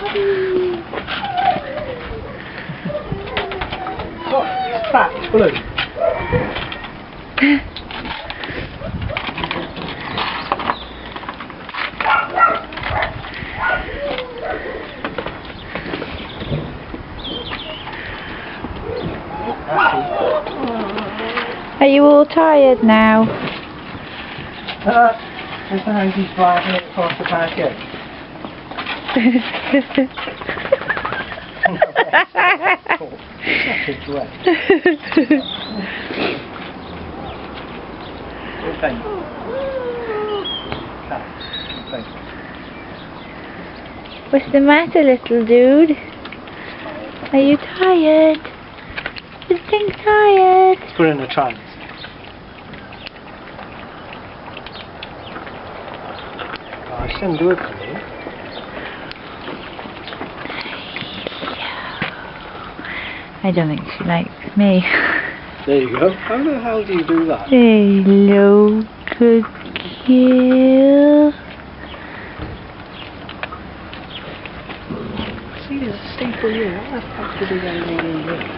Oh, it's fat, it's blue. Are you all tired now? There's the hanky driving it across the patio. Such a dread. What's the matter, little dude? Are you tired? You think tired? Let's put it in a trance. Oh, she doesn't do it for me. I don't think she likes me. There you go. How the hell do you do that? Hello, good girl. See, there's a staple here. What the fuck did they get in here?